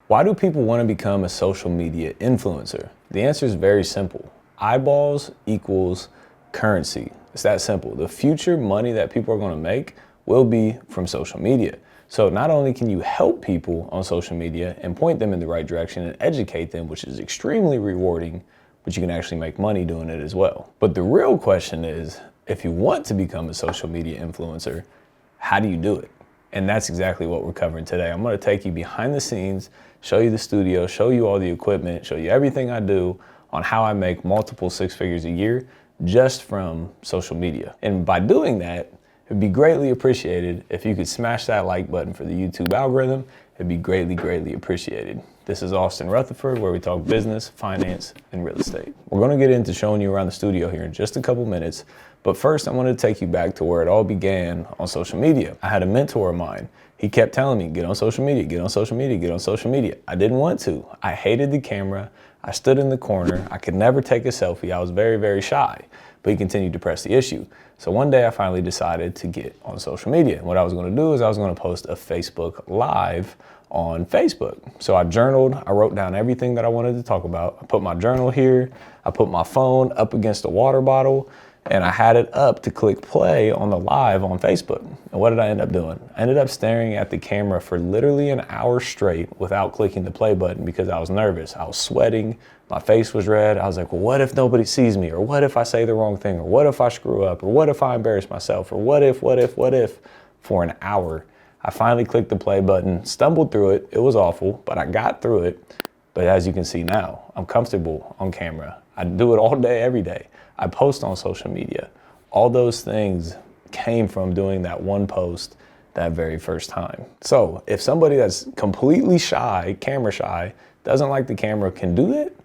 Why do people want to become a social media influencer? The answer is very simple. Eyeballs equals currency. It's that simple. The future money that people are going to make will be from social media. So not only can you help people on social media and point them in the right direction and educate them, which is extremely rewarding, but you can actually make money doing it as well. But the real question is, if you want to become a social media influencer, how do you do it? And that's exactly what we're covering today. I'm going to take you behind the scenes, show you the studio, show you all the equipment, show you everything I do on how I make multiple six figures a year just from social media. And by doing that, it'd be greatly appreciated if you could smash that like button for the YouTube algorithm. It'd be greatly, greatly appreciated. This is Austin Rutherford, where we talk business, finance, and real estate. We're going to get into showing you around the studio here in just a couple minutes. But first, I wanted to take you back to where it all began on social media. I had a mentor of mine. He kept telling me, get on social media, get on social media, get on social media. I didn't want to. I hated the camera. I stood in the corner. I could never take a selfie. I was very, very shy. But he continued to press the issue. So one day I finally decided to get on social media. And what I was going to do is I was going to post a Facebook Live on Facebook. So I journaled, I wrote down everything that I wanted to talk about. I put my journal here. I put my phone up against a water bottle, and I had it up to click play on the live on Facebook. And what did I end up doing? I ended up staring at the camera for literally an hour straight without clicking the play button because I was nervous. I was sweating. My face was red. I was like, well, what if nobody sees me? Or what if I say the wrong thing? Or what if I screw up? Or what if I embarrass myself? Or what if, for an hour. I finally clicked the play button, stumbled through it. It was awful, but I got through it. But as you can see now, I'm comfortable on camera. I do it all day, every day. I post on social media. All those things came from doing that one post that very first time. So if somebody that's completely shy, camera shy, doesn't like the camera can do it,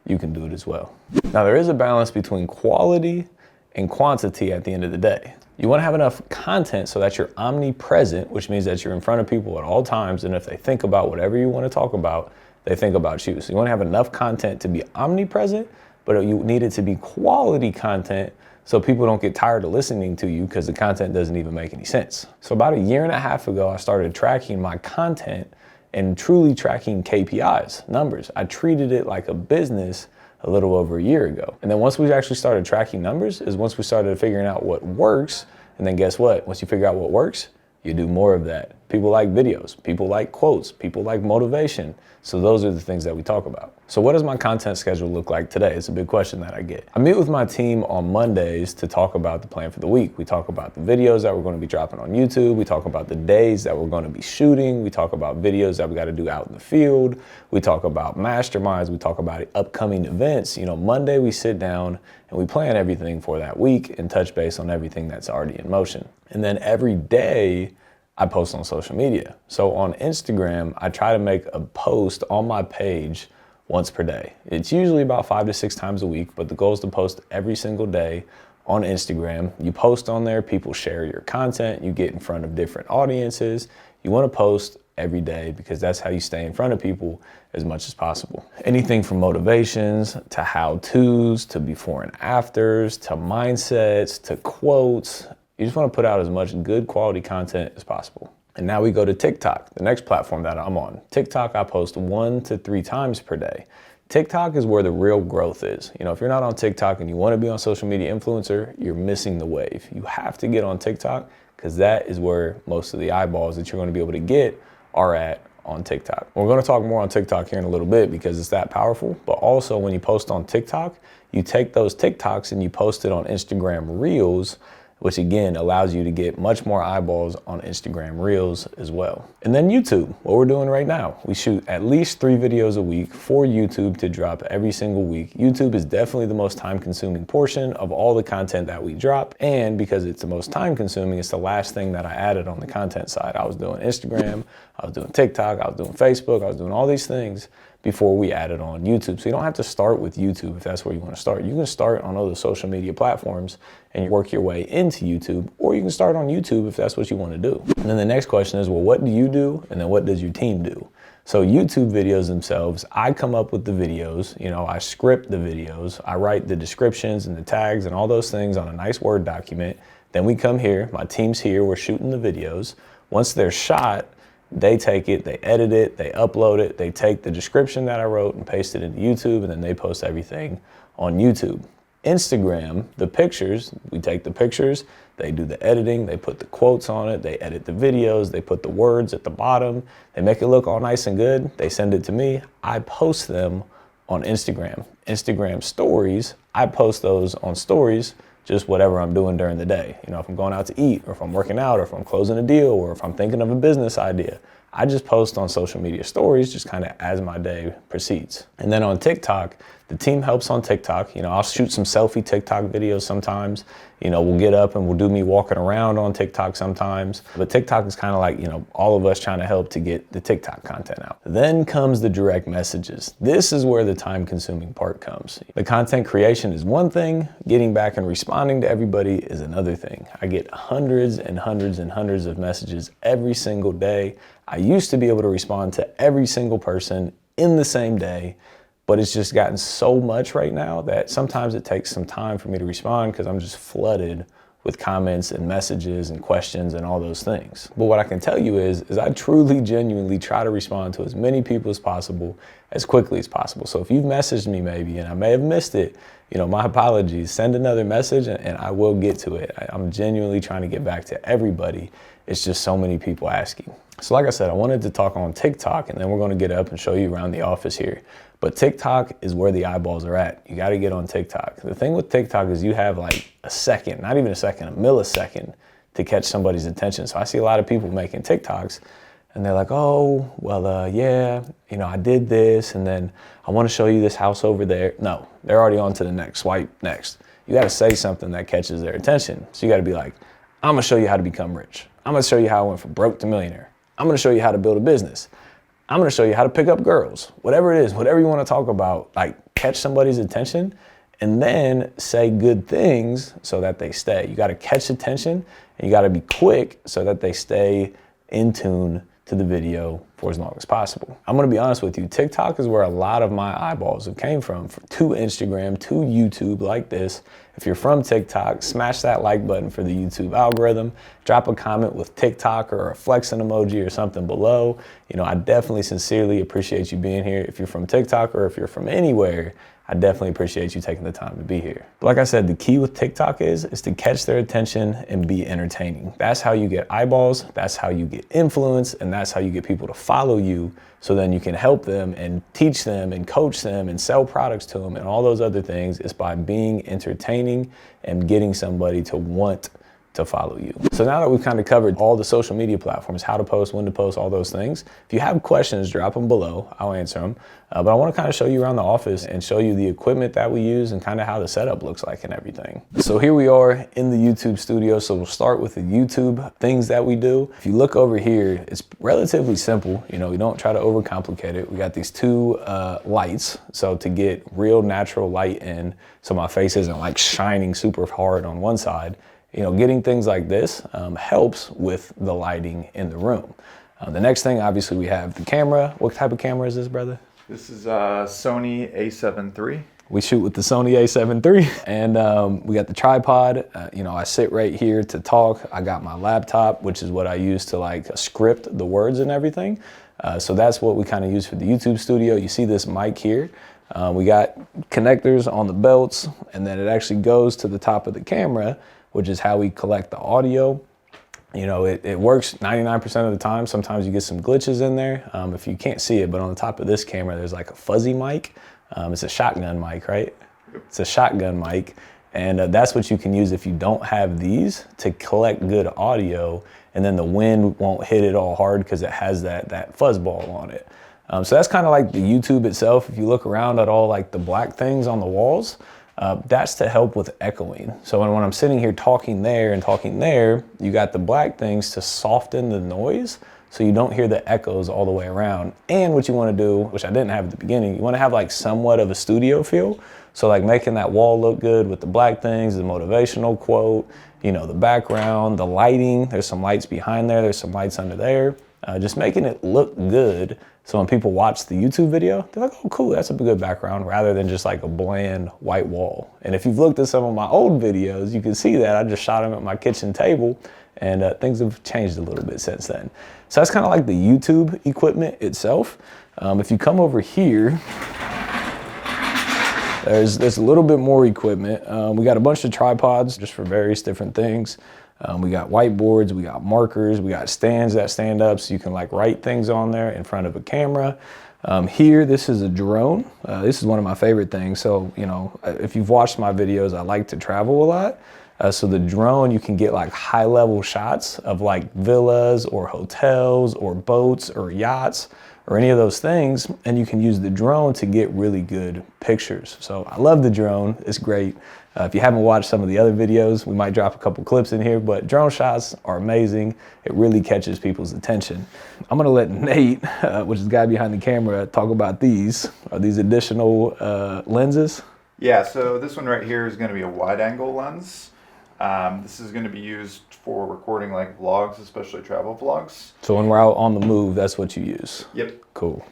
you can do it as well. Now there is a balance between quality and quantity at the end of the day. You want to have enough content so that you're omnipresent, which means that you're in front of people at all times. And if they think about whatever you want to talk about, they think about you. So you want to have enough content to be omnipresent, but you need it to be quality content so people don't get tired of listening to you because the content doesn't even make any sense. So about a year and a half ago, I started tracking my content and truly tracking KPIs, numbers. I treated it like a business a little over a year ago. And then once we actually started tracking numbers is once we started figuring out what works. And then guess what? Once you figure out what works, you do more of that. People like videos, people like quotes, people like motivation. So those are the things that we talk about. So what does my content schedule look like today? It's a big question that I get. I meet with my team on Mondays to talk about the plan for the week. We talk about the videos that we're going to be dropping on YouTube. We talk about the days that we're going to be shooting. We talk about videos that we got to do out in the field. We talk about masterminds. We talk about upcoming events. You know, Monday we sit down and we plan everything for that week and touch base on everything that's already in motion. And then every day I post on social media. So on Instagram, I try to make a post on my page once per day. It's usually about 5 to 6 times a week, but the goal is to post every single day on Instagram. You post on there, people share your content, you get in front of different audiences. You want to post every day because that's how you stay in front of people as much as possible. Anything from motivations to how-tos to before and afters to mindsets to quotes. You just want to put out as much good quality content as possible. And now we go to TikTok, the next platform that I'm on. TikTok, I post 1 to 3 times per day. TikTok is where the real growth is. You know, if you're not on TikTok and you want to be on social media influencer, you're missing the wave. You have to get on TikTok because that is where most of the eyeballs that you're going to be able to get are at on TikTok. We're going to talk more on TikTok here in a little bit because it's that powerful. But also when you post on TikTok, you take those TikToks and you post it on Instagram Reels, which again allows you to get much more eyeballs on Instagram Reels as well. And then YouTube, what we're doing right now. We shoot at least 3 videos a week for YouTube to drop every single week. YouTube is definitely the most time-consuming portion of all the content that we drop. And because it's the most time-consuming, it's the last thing that I added on the content side. I was doing Instagram, I was doing TikTok, I was doing Facebook, I was doing all these things before we added on YouTube. So you don't have to start with YouTube if that's where you want to start. You can start on other social media platforms and work your way into YouTube, or you can start on YouTube if that's what you want to do. And then the next question is, well, what do you do? And then what does your team do? So YouTube videos themselves, I come up with the videos, you know, I script the videos, I write the descriptions and the tags and all those things on a nice Word document. Then we come here, my team's here, we're shooting the videos. Once they're shot, They take it, they edit it, they upload it, they take the description that I wrote and paste it into YouTube, and then they post everything on YouTube. Instagram, the pictures, we take the pictures, they do the editing, they put the quotes on it, they edit the videos, they put the words at the bottom, they make it look all nice and good, they send it to me, I post them on Instagram. Instagram stories, I post those on stories, just whatever I'm doing during the day. You know, if I'm going out to eat, or if I'm working out, or if I'm closing a deal, or if I'm thinking of a business idea, I just post on social media stories just kind of as my day proceeds. And then on TikTok, the team helps on TikTok. You know, I'll shoot some selfie TikTok videos sometimes. You know, we'll get up and we'll do me walking around on TikTok sometimes. But TikTok is kind of like, you know, all of us trying to help to get the TikTok content out. Then comes the direct messages. This is where the time-consuming part comes. The content creation is one thing, getting back and responding to everybody is another thing. I get hundreds and hundreds and hundreds of messages every single day. I used to be able to respond to every single person in the same day, but it's just gotten so much right now that sometimes it takes some time for me to respond because I'm just flooded with comments and messages and questions and all those things. But what I can tell you is I truly, genuinely try to respond to as many people as possible, as quickly as possible. So if you've messaged me maybe and I may have missed it, you know, my apologies. Send another message and I will get to it. I'm genuinely trying to get back to everybody. It's just so many people asking. So like I said, I wanted to talk on TikTok, and then we're going to get up and show you around the office here. But TikTok is where the eyeballs are at. You got to get on TikTok. The thing with TikTok is you have like a second, not even a second, a millisecond to catch somebody's attention. So I see a lot of people making TikToks and they're like, oh, well, yeah, you know, I did this, and then I want to show you this house over there. No, they're already on to the next, swipe next. You got to say something that catches their attention. So you got to be like, I'm going to show you how to become rich. I'm going to show you how I went from broke to millionaire. I'm going to show you how to build a business. I'm going to show you how to pick up girls. Whatever it is, whatever you want to talk about, like catch somebody's attention and then say good things so that they stay. You got to catch attention and you got to be quick so that they stay in tune to the video for as long as possible. I'm gonna be honest with you, TikTok is where a lot of my eyeballs have came from to Instagram, to YouTube like this. If you're from TikTok, smash that like button for the YouTube algorithm, drop a comment with TikTok or a flexing emoji or something below. You know, I definitely sincerely appreciate you being here. If you're from TikTok or if you're from anywhere, I definitely appreciate you taking the time to be here. But like I said, the key with TikTok is to catch their attention and be entertaining. That's how you get eyeballs, that's how you get influence, and that's how you get people to follow you, so then you can help them and teach them and coach them and sell products to them and all those other things is by being entertaining and getting somebody to want to follow you. So now that we've kind of covered all the social media platforms, how to post, when to post, all those things, if you have questions, drop them below, I'll answer them. But I want to kind of show you around the office and show you the equipment that we use and kind of how the setup looks like and everything. So here we are in the YouTube studio. So we'll start with the YouTube things that we do. If you look over here, it's relatively simple. You know, we don't try to overcomplicate it. We got these two lights. So to get real natural light in, so my face isn't like shining super hard on one side, you know, getting things like this helps with the lighting in the room. The next thing, obviously, we have the camera. What type of camera is this, brother? This is a Sony A7 III. We shoot with the Sony A7 III, and we got the tripod. You know, I sit right here to talk. I got my laptop, which is what I use to like script the words and everything. So that's what we kind of use for the YouTube studio. You see this mic here. We got connectors on the belts, and then it actually goes to the top of the camera, which is how we collect the audio. You know, it works 99% of the time. Sometimes you get some glitches in there if you can't see it, but on the top of this camera, there's like a fuzzy mic. It's a shotgun mic, right? It's a shotgun mic. And that's what you can use if you don't have these to collect good audio, and then the wind won't hit it all hard because it has that fuzzball on it. So that's kind of like the YouTube itself. If you look around at all like the black things on the walls, that's to help with echoing. So when I'm sitting here talking there and talking there, you got the black things to soften the noise so you don't hear the echoes all the way around. And what you want to do, which I didn't have at the beginning, you want to have like somewhat of a studio feel. So like making that wall look good with the black things, the motivational quote, you know, the background, the lighting, there's some lights behind there, there's some lights under there, just making it look good. So when people watch the YouTube video, they're like, oh, cool, that's a good background, rather than just like a bland white wall. And if you've looked at some of my old videos, you can see that I just shot them at my kitchen table and things have changed a little bit since then. So that's kind of like the YouTube equipment itself. If you come over here, there's a little bit more equipment. We got a bunch of tripods just for various different things. We got whiteboards, we got markers, we got stands that stand up so you can like write things on there in front of a camera. Here, this is a drone. This is one of my favorite things. So, you know, if you've watched my videos, I like to travel a lot. So the drone, you can get like high level shots of like villas or hotels or boats or yachts or any of those things. And you can use the drone to get really good pictures. So I love the drone, it's great. If you haven't watched some of the other videos, we might drop a couple clips in here, but drone shots are amazing. It really catches people's attention. I'm gonna let Nate, which is the guy behind the camera, talk about these. Are these additional lenses? Yeah, so this one right here is going to be a wide angle lens. This is going to be used for recording like vlogs, especially travel vlogs. So when we're out on the move, that's what you use? Yep. Cool.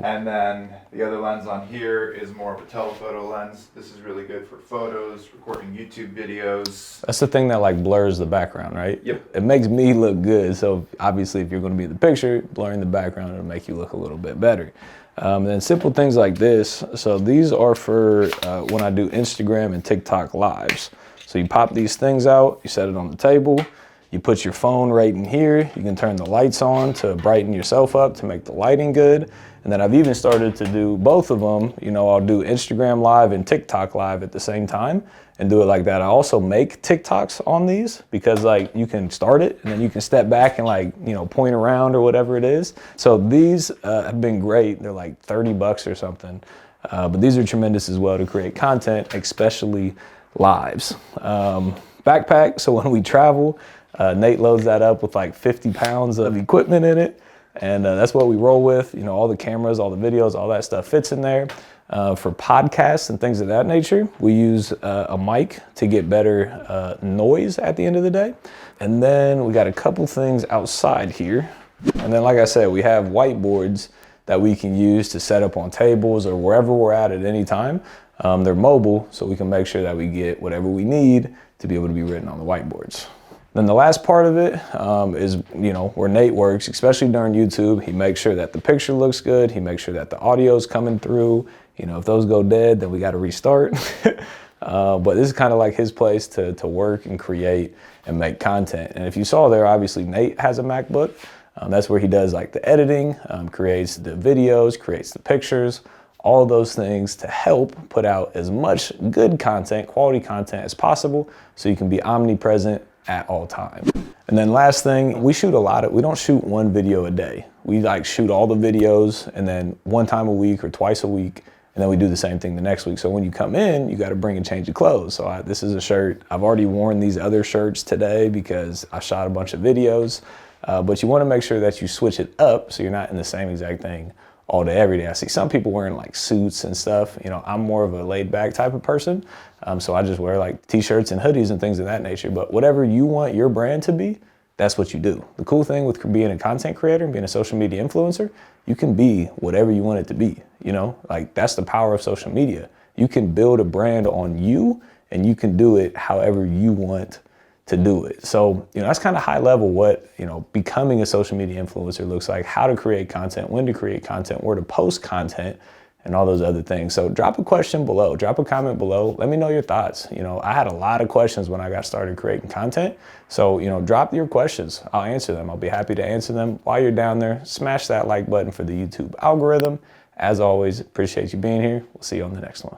And then the other lens on here is more of a telephoto lens. This is really good for photos, recording YouTube videos. That's the thing that like blurs the background, right? Yep. It makes me look good. So obviously if you're going to be in the picture, blurring the background, it'll make you look a little bit better. And then simple things like this. So these are for when I do Instagram and TikTok lives. So you pop these things out, you set it on the table, you put your phone right in here, you can turn the lights on to brighten yourself up to make the lighting good. And then I've even started to do both of them. You know, I'll do Instagram live and TikTok live at the same time and do it like that. I also make TikToks on these because like you can start it and then you can step back and like, you know, point around or whatever it is. So these have been great. They're like 30 bucks or something. But these are tremendous as well to create content, especially lives. Backpack, so when we travel, Nate loads that up with like 50 pounds of equipment in it, and that's what we roll with. You know, all the cameras, all the videos, all that stuff fits in there. For podcasts and things of that nature, we use a mic to get better noise at the end of the day. And then we got a couple things outside here. And then, like I said, we have whiteboards that we can use to set up on tables or wherever we're at any time. They're mobile, so we can make sure that we get whatever we need to be able to be written on the whiteboards. Then the last part of it is, you know, where Nate works, especially during YouTube. He makes sure that the picture looks good. He makes sure that the audio is coming through. You know, if those go dead, then we got to restart. But this is kind of like his place to work and create and make content. And if you saw there, obviously Nate has a MacBook. That's where he does like the editing, creates the videos, creates the pictures, all those things to help put out as much good content, quality content as possible so you can be omnipresent at all times. And then last thing, we don't shoot one video a day. We like shoot all the videos and then one time a week or twice a week, and then we do the same thing the next week. So when you come in, you got to bring a change of clothes. So this is a shirt. I've already worn these other shirts today because I shot a bunch of videos, but you want to make sure that you switch it up so you're not in the same exact thing all day, every day. I see some people wearing like suits and stuff. You know, I'm more of a laid back type of person. So I just wear like t-shirts and hoodies and things of that nature. But whatever you want your brand to be, that's what you do. The cool thing with being a content creator and being a social media influencer, you can be whatever you want it to be. You know, like that's the power of social media. You can build a brand on you and you can do it however you want to do it. So, you know, that's kind of high level what, you know, becoming a social media influencer looks like, how to create content, when to create content, where to post content, and all those other things. So drop a question below, drop a comment below. Let me know your thoughts. You know, I had a lot of questions when I got started creating content. So, you know, drop your questions. I'll answer them. I'll be happy to answer them. While you're down there, smash that like button for the YouTube algorithm. As always, appreciate you being here. We'll see you on the next one.